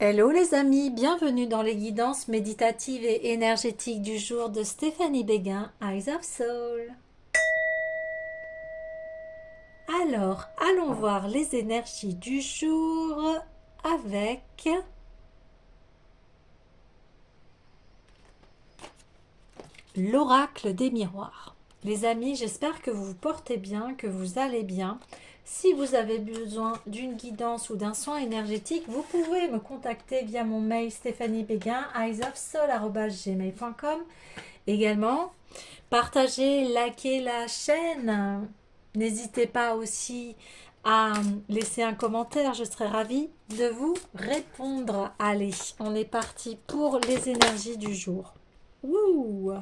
Hello les amis, bienvenue dans les guidances méditatives et énergétiques du jour de Stéphanie Béguin, Eyes of Soul. Alors, allons voir les énergies du jour avec l'oracle des miroirs. Les amis, j'espère que vous vous portez bien, que vous allez bien. Si vous avez besoin d'une guidance ou d'un soin énergétique, vous pouvez me contacter via mon mail stéphaniebeguin@eyesofsoul@gmail.com. Également, partagez, likez la chaîne. N'hésitez pas aussi à laisser un commentaire, je serai ravie de vous répondre. Allez, on est parti pour les énergies du jour. Wouh!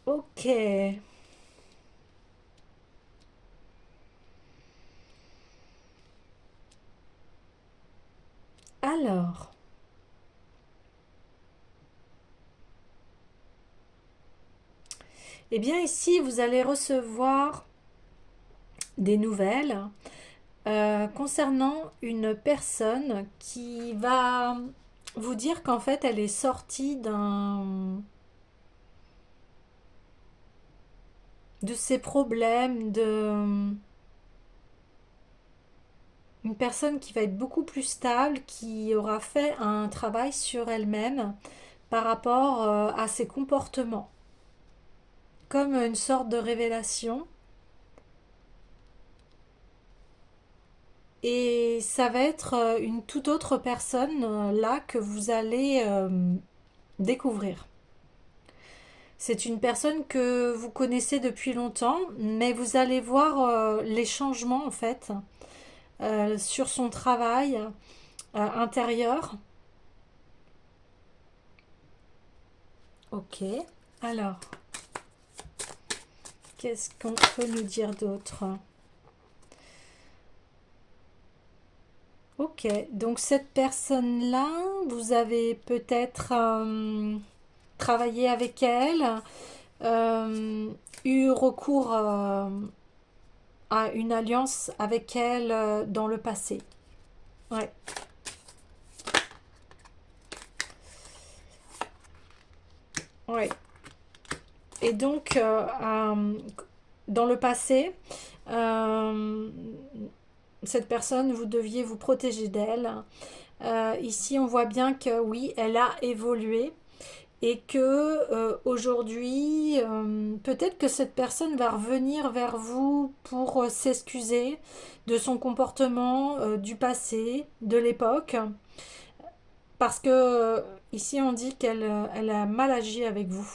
Ok. Alors, eh bien ici, vous allez recevoir des nouvelles concernant une personne qui va vous dire qu'en fait, elle est sortie de ses problèmes, une personne qui va être beaucoup plus stable, qui aura fait un travail sur elle-même par rapport à ses comportements, comme une sorte de révélation. Et ça va être une toute autre personne là que vous allez découvrir. C'est une personne que vous connaissez depuis longtemps, mais vous allez voir les changements en fait sur son travail intérieur. Ok. Alors, qu'est-ce qu'on peut nous dire d'autre? Ok, donc cette personne-là, vous avez peut-être travaillé avec elle, euh, eu recours à une alliance avec elle dans le passé. Ouais. Ouais. Et donc, dans le passé, euh, cette personne, vous deviez vous protéger d'elle. Ici, on voit bien que oui, elle a évolué et que aujourd'hui, peut-être que cette personne va revenir vers vous pour s'excuser de son comportement du passé, de l'époque, parce que ici on dit qu'elle a mal agi avec vous.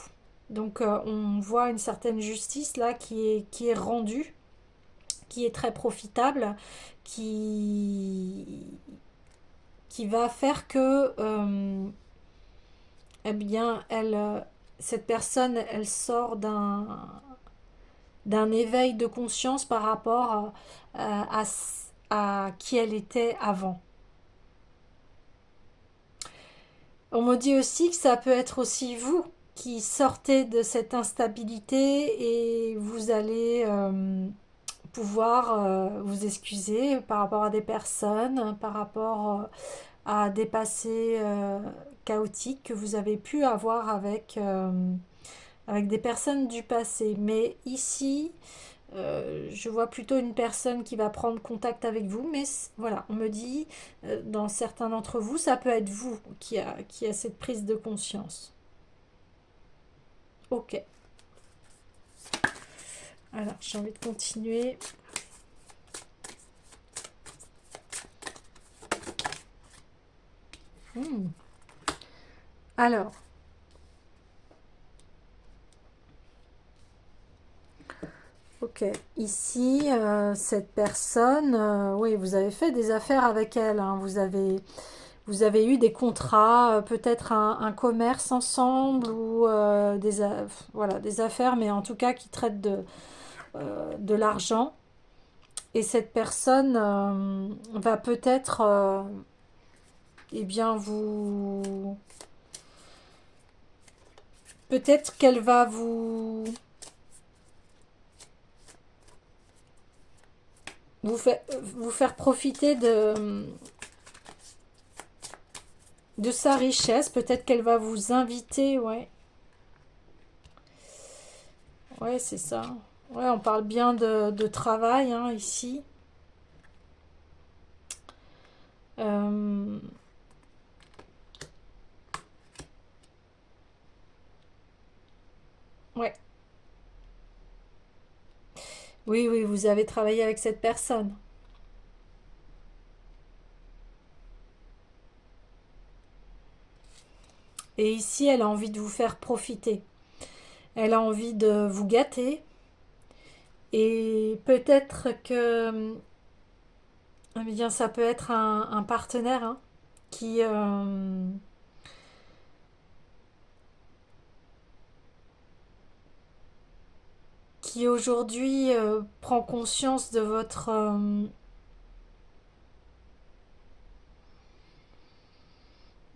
Donc on voit une certaine justice là qui est rendue, qui est très profitable, qui, qui va faire que eh bien, cette personne, elle sort d'un éveil de conscience par rapport à qui elle était avant. On me dit aussi que ça peut être aussi vous qui sortez de cette instabilité et vous allez pouvoir vous excuser par rapport à des personnes, par rapport à des passés chaotiques que vous avez pu avoir avec des personnes du passé. Mais ici, je vois plutôt une personne qui va prendre contact avec vous, mais voilà, on me dit, dans certains d'entre vous, ça peut être vous qui a cette prise de conscience. Ok, alors j'ai envie de continuer. Hmm. Alors, ok, ici, cette personne, oui, vous avez fait des affaires avec elle, hein, vous avez eu des contrats, peut-être un commerce ensemble ou voilà, des affaires, mais en tout cas qui traitent de l'argent. Et cette personne va peut-être, eh bien, peut-être qu'elle va vous faire profiter de sa richesse. Peut-être qu'elle va vous inviter, ouais. Ouais, c'est ça. Ouais, on parle bien de travail, hein, ici. Euh, ouais. Oui, oui, vous avez travaillé avec cette personne. Et ici, elle a envie de vous faire profiter. Elle a envie de vous gâter. Et peut-être que eh bien, ça peut être un partenaire, hein, qui, qui aujourd'hui prend conscience de votre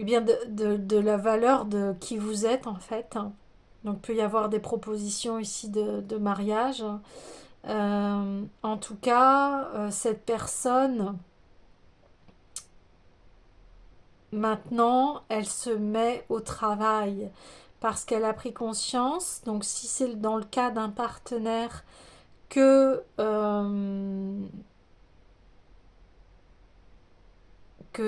eh bien de la valeur de qui vous êtes en fait. Donc, il peut y avoir des propositions ici de mariage. En tout cas, cette personne, maintenant, elle se met au travail parce qu'elle a pris conscience. Donc, si c'est dans le cas d'un partenaire que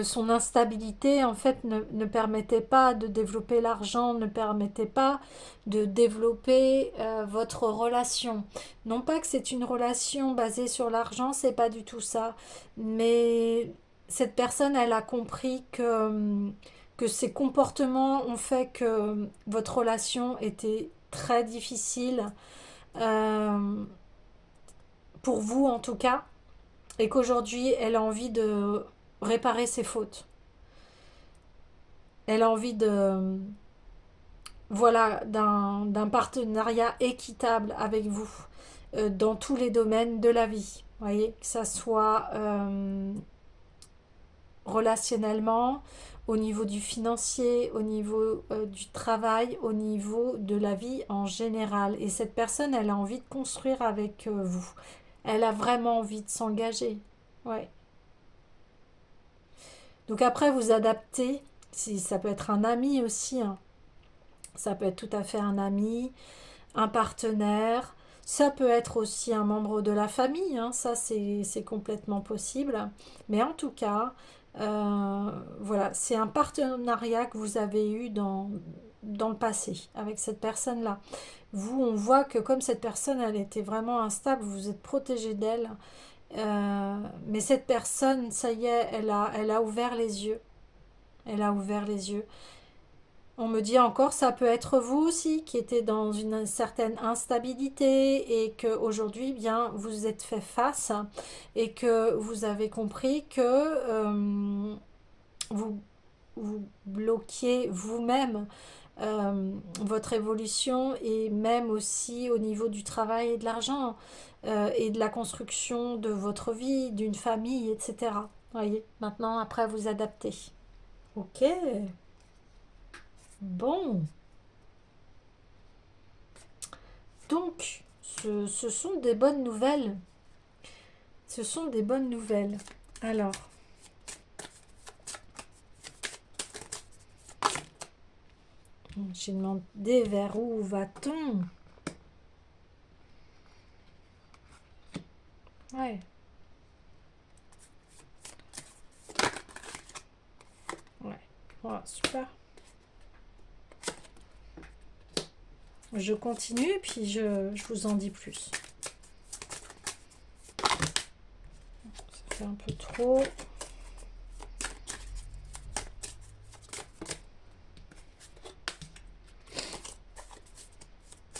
son instabilité en fait ne permettait pas de développer l'argent, ne permettait pas de développer votre relation. Non pas que c'est une relation basée sur l'argent, c'est pas du tout ça, mais cette personne, elle a compris que ses comportements ont fait que votre relation était très difficile, euh, pour vous en tout cas, et qu'aujourd'hui elle a envie de réparer ses fautes. Elle a envie de, voilà, d'un partenariat équitable avec vous dans tous les domaines de la vie. Vous voyez, que ça soit relationnellement, au niveau du financier, au niveau du travail, au niveau de la vie en général. Et cette personne, elle a envie de construire avec vous. Elle a vraiment envie de s'engager. Ouais. Donc après, vous adaptez. Si, ça peut être un ami aussi, hein. Ça peut être tout à fait un ami, un partenaire. Ça peut être aussi un membre de la famille, hein. Ça c'est complètement possible. Mais en tout cas, voilà, c'est un partenariat que vous avez eu dans le passé avec cette personne-là. Vous, on voit que comme cette personne, elle était vraiment instable, vous êtes protégé d'elle. Mais cette personne, ça y est, elle a ouvert les yeux. Elle a ouvert les yeux. On me dit encore, ça peut être vous aussi qui étiez dans une certaine instabilité et que aujourd'hui, bien, vous êtes fait face et que vous avez compris que vous vous bloquiez vous-même votre évolution et même aussi au niveau du travail et de l'argent et de la construction de votre vie, d'une famille, etc. Voyez, maintenant, après, vous adaptez. Ok, bon. Donc, ce sont des bonnes nouvelles. Ce sont des bonnes nouvelles. Alors, j'ai demandé vers où va-t-on? Ouais, ouais. Voilà, super. Je continue, puis je vous en dis plus. Ça fait un peu trop.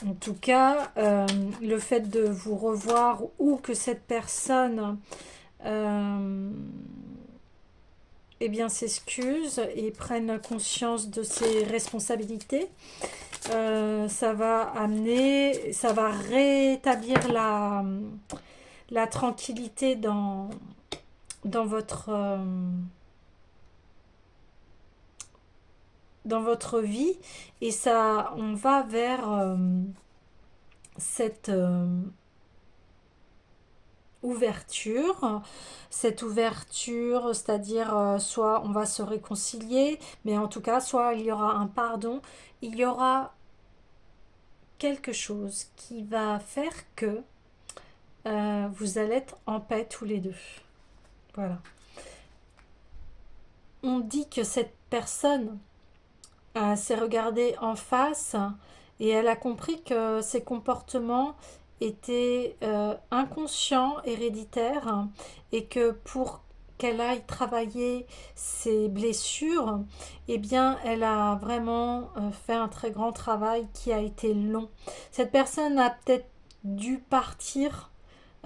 En tout cas, le fait de vous revoir ou que cette personne eh bien, s'excuse et prenne conscience de ses responsabilités, ça va amener, ça va rétablir la tranquillité dans dans votre vie et ça, on va vers cette ouverture. Cette ouverture, c'est-à-dire soit on va se réconcilier, mais en tout cas, soit il y aura un pardon, il y aura quelque chose qui va faire que vous allez être en paix tous les deux. Voilà. On dit que cette personne s'est regardée en face et elle a compris que ses comportements étaient inconscients, héréditaires, et que pour qu'elle aille travailler ses blessures, eh bien, elle a vraiment fait un très grand travail qui a été long. Cette personne a peut-être dû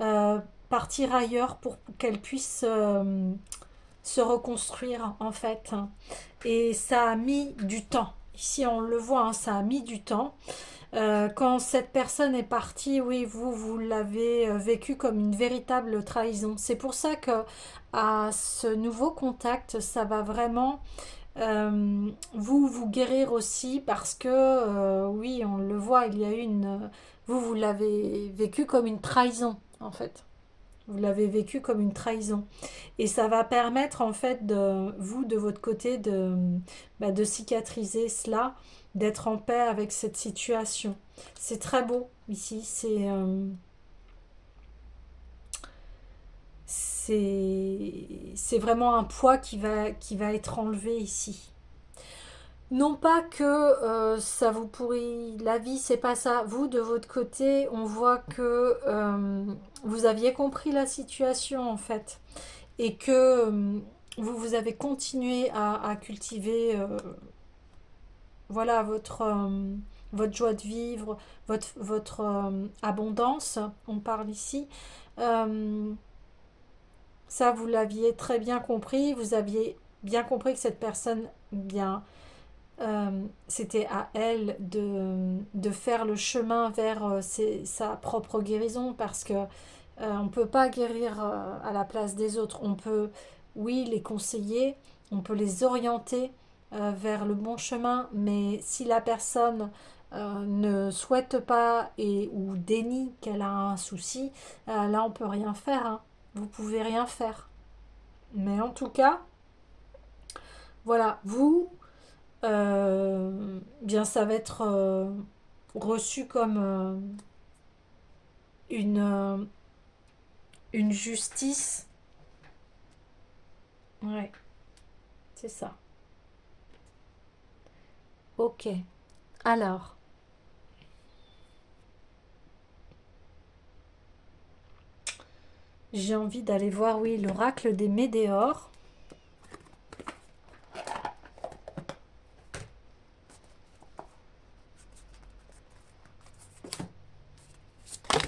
euh, partir ailleurs pour qu'elle puisse se reconstruire en fait. Et ça a mis du temps. Ici on le voit, hein, ça a mis du temps. Quand cette personne est partie, oui, vous l'avez vécu comme une véritable trahison. C'est pour ça que à ce nouveau contact, ça va vraiment vous guérir aussi parce que oui, on le voit, il y a eu vous l'avez vécu comme une trahison en fait. Vous l'avez vécu comme une trahison. Et ça va permettre en fait de vous de votre côté de cicatriser cela, d'être en paix avec cette situation. C'est très beau ici. C'est vraiment un poids qui va être enlevé ici. Non pas que ça vous pourrit la vie, c'est pas ça. Vous, de votre côté, on voit que vous aviez compris la situation en fait et que vous avez continué à cultiver voilà, votre joie de vivre, votre abondance, on parle ici. Euh, Ça, vous l'aviez très bien compris, vous aviez bien compris que cette personne, bien, c'était à elle de faire le chemin vers sa propre guérison parce que on ne peut pas guérir à la place des autres. On peut, oui, les conseiller, on peut les orienter vers le bon chemin, mais si la personne ne souhaite pas ou dénie qu'elle a un souci, là on peut rien faire. Hein. Vous pouvez rien faire. Mais en tout cas, voilà, vous, bien ça va être reçu comme une, euh, une justice. Ouais, c'est ça. Ok. Alors, j'ai envie d'aller voir, oui, l'oracle des Médéors.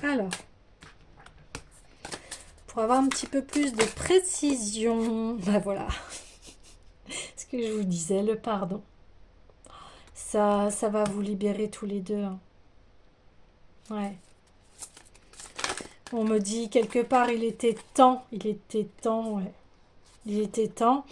Alors, pour avoir un petit peu plus de précision, ben voilà, ce que je vous disais, le pardon. Ça va vous libérer tous les deux. Hein. Ouais. On me dit quelque part, il était temps, ouais. Il était temps.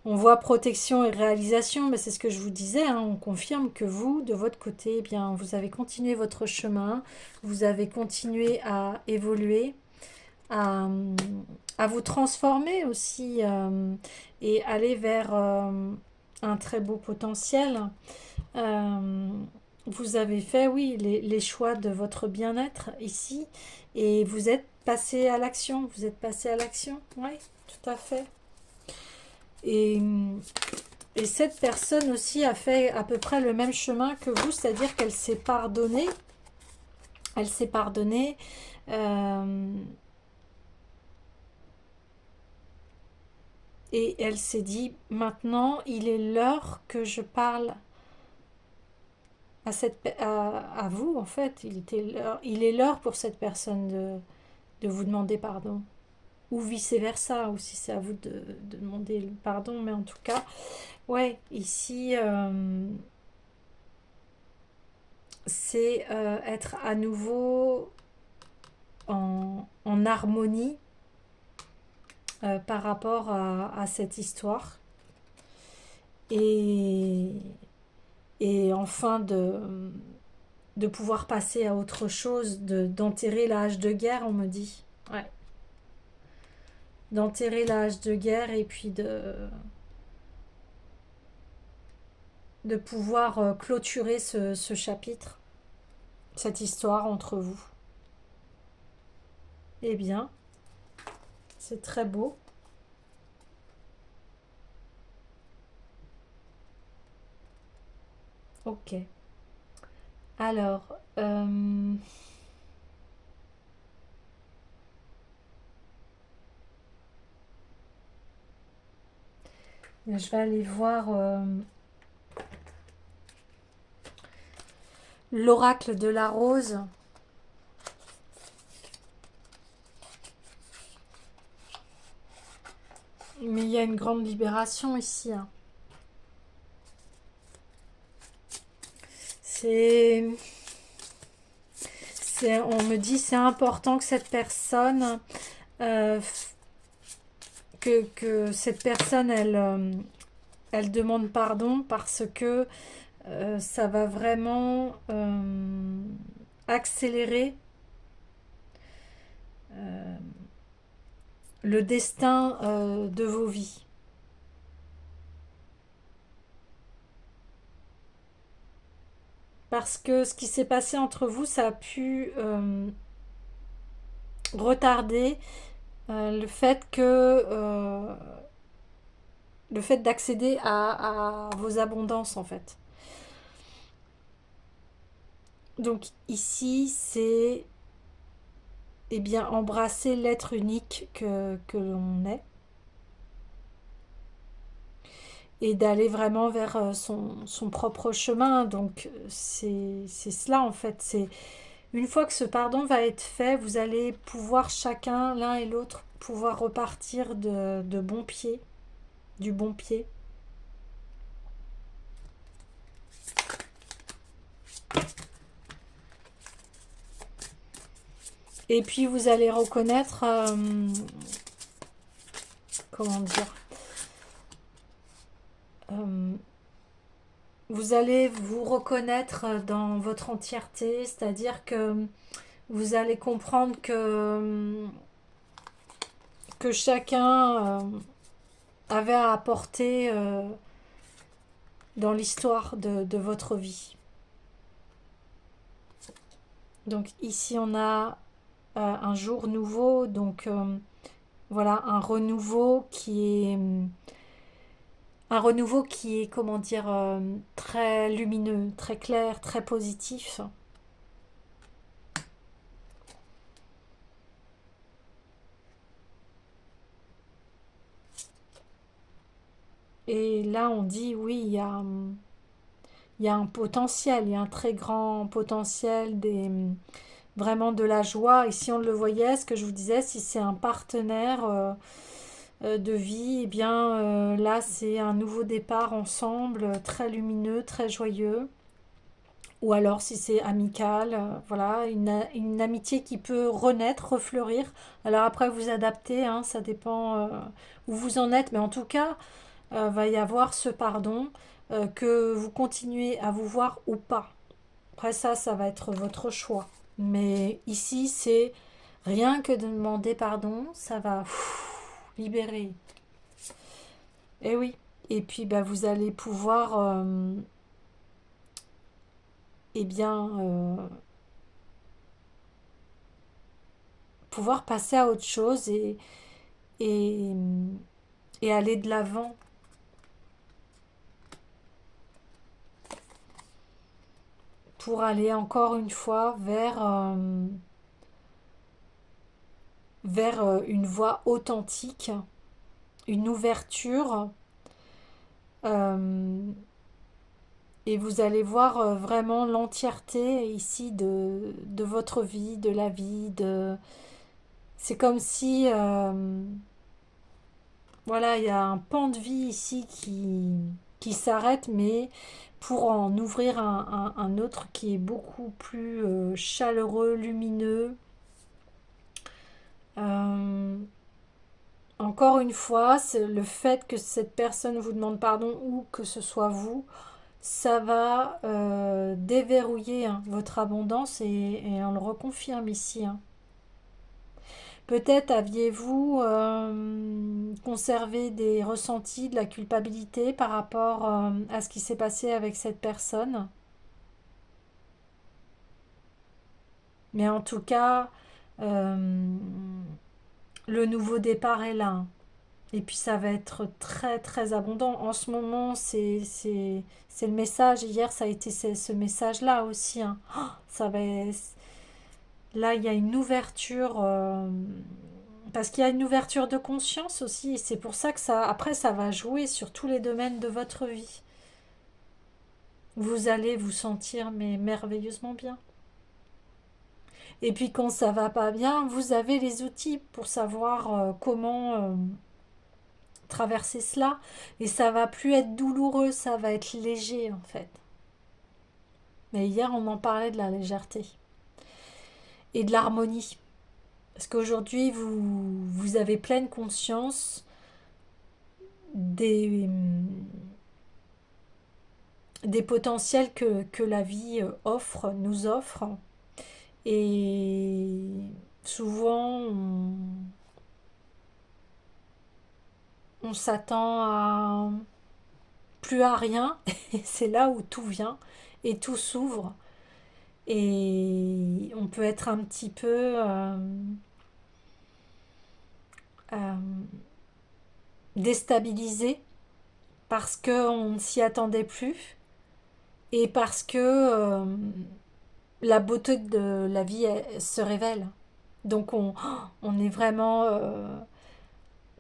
On voit protection et réalisation, mais c'est ce que je vous disais, hein, on confirme que vous, de votre côté, eh bien, vous avez continué votre chemin, vous avez continué à évoluer, à, à vous transformer aussi et aller vers un très beau potentiel. Euh, Vous avez fait, oui, les choix de votre bien-être ici et vous êtes passé à l'action. Vous êtes passé à l'action, oui, tout à fait. Et, et cette personne aussi a fait à peu près le même chemin que vous, c'est-à-dire qu'elle s'est pardonnée. Elle s'est pardonnée. euh, et elle s'est dit, maintenant, il est l'heure que je parle à vous, en fait. Il est l'heure pour cette personne de vous demander pardon. Ou vice-versa, ou si c'est à vous de demander le pardon. Mais en tout cas, ouais, ici, c'est être à nouveau en harmonie par rapport à cette histoire. Et, et enfin de pouvoir passer à autre chose, d'enterrer la hache de guerre, on me dit. Ouais. d'enterrer la hache de guerre et puis de pouvoir clôturer ce chapitre, cette histoire entre vous. Eh bien, c'est très beau. Ok. Alors, je vais aller voir l'oracle de la rose. Mais il y a une grande libération ici, hein. C'est, on me dit c'est important que cette personne, euh, que cette personne, elle demande pardon parce que ça va vraiment accélérer euh, le destin de vos vies. Parce que ce qui s'est passé entre vous, ça a pu retarder le fait d'accéder à vos abondances en fait. Donc ici, c'est eh bien embrasser l'être unique que l'on est et d'aller vraiment vers son propre chemin. Donc c'est cela en fait. C'est une fois que ce pardon va être fait, vous allez pouvoir chacun, l'un et l'autre, pouvoir repartir de bon pied, du bon pied. Et puis vous allez reconnaître, comment dire, euh, vous allez vous reconnaître dans votre entièreté, c'est-à-dire que vous allez comprendre que chacun avait à apporter dans l'histoire de votre vie. Donc ici on a un jour nouveau, donc voilà un renouveau qui est comment dire très lumineux, très clair, très positif. Et là on dit oui il y a un potentiel, il y a un très grand potentiel vraiment de la joie. Et si on le voyait, ce que je vous disais, si c'est un partenaire de vie, eh bien là c'est un nouveau départ ensemble, très lumineux, très joyeux. Ou alors si c'est amical, voilà, une amitié qui peut renaître, refleurir. Alors après vous adaptez, hein, ça dépend où vous en êtes, mais en tout cas, va y avoir ce pardon, que vous continuez à vous voir ou pas. Après ça, ça va être votre choix. Mais ici, c'est rien que de demander pardon, ça va libérer. Et oui. Et puis, bah, vous allez pouvoir, eh bien, pouvoir passer à autre chose et, et aller de l'avant. Pour aller encore une fois vers une voie authentique, une ouverture. euh, Et vous allez voir vraiment l'entièreté ici de votre vie, de la vie. C'est comme si, voilà, il y a un pan de vie ici qui s'arrête, mais pour en ouvrir un autre qui est beaucoup plus chaleureux, lumineux. Euh, Encore une fois, c'est le fait que cette personne vous demande pardon ou que ce soit vous, ça va déverrouiller hein, votre abondance et on le reconfirme ici, hein. Peut-être aviez-vous conservé des ressentis, de la culpabilité par rapport à ce qui s'est passé avec cette personne. Mais en tout cas, euh, le nouveau départ est là. Et puis ça va être très très abondant. En ce moment, c'est le message. Hier, ça a été ce message-là aussi, hein. Oh, ça va, là, il y a une ouverture. Parce qu'il y a une ouverture de conscience aussi. Et c'est pour ça que ça, après, ça va jouer sur tous les domaines de votre vie. Vous allez vous sentir mais merveilleusement bien. Et puis quand ça va pas bien, vous avez les outils pour savoir comment traverser cela. Et ça va plus être douloureux, ça va être léger en fait. Mais hier, on en parlait de la légèreté et de l'harmonie. Parce qu'aujourd'hui, vous avez pleine conscience des, des potentiels que la vie offre, nous offre. Et souvent, on s'attend à plus à rien. Et c'est là où tout vient et tout s'ouvre. Et on peut être un petit peu euh, déstabilisé parce qu'on ne s'y attendait plus et parce que la beauté de la vie se révèle. Donc on est vraiment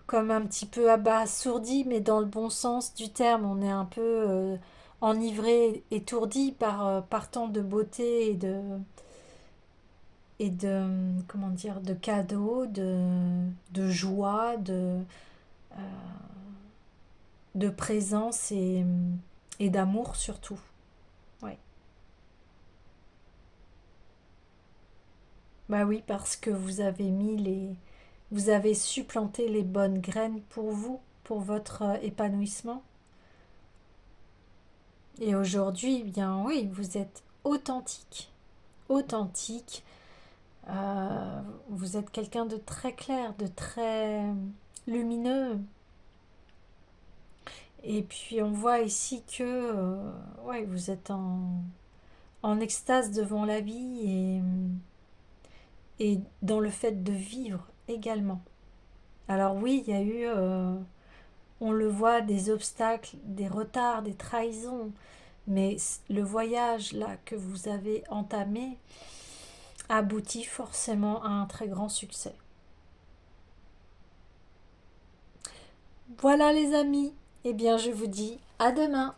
comme un petit peu abasourdi, mais dans le bon sens du terme. On est un peu enivré, étourdi par tant de beauté et de comment dire, de cadeaux, de joie, de présence et d'amour surtout. Ouais. Bah oui, parce que vous avez su planter les bonnes graines pour vous, pour votre épanouissement. Et aujourd'hui, eh bien oui, vous êtes authentique, authentique. Vous êtes quelqu'un de très clair, de très lumineux. Et puis on voit ici que ouais, vous êtes en extase devant la vie et dans le fait de vivre également. Alors oui, il y a eu, on le voit, des obstacles, des retards, des trahisons, mais le voyage là que vous avez entamé aboutit forcément à un très grand succès. Voilà les amis, eh bien je vous dis à demain.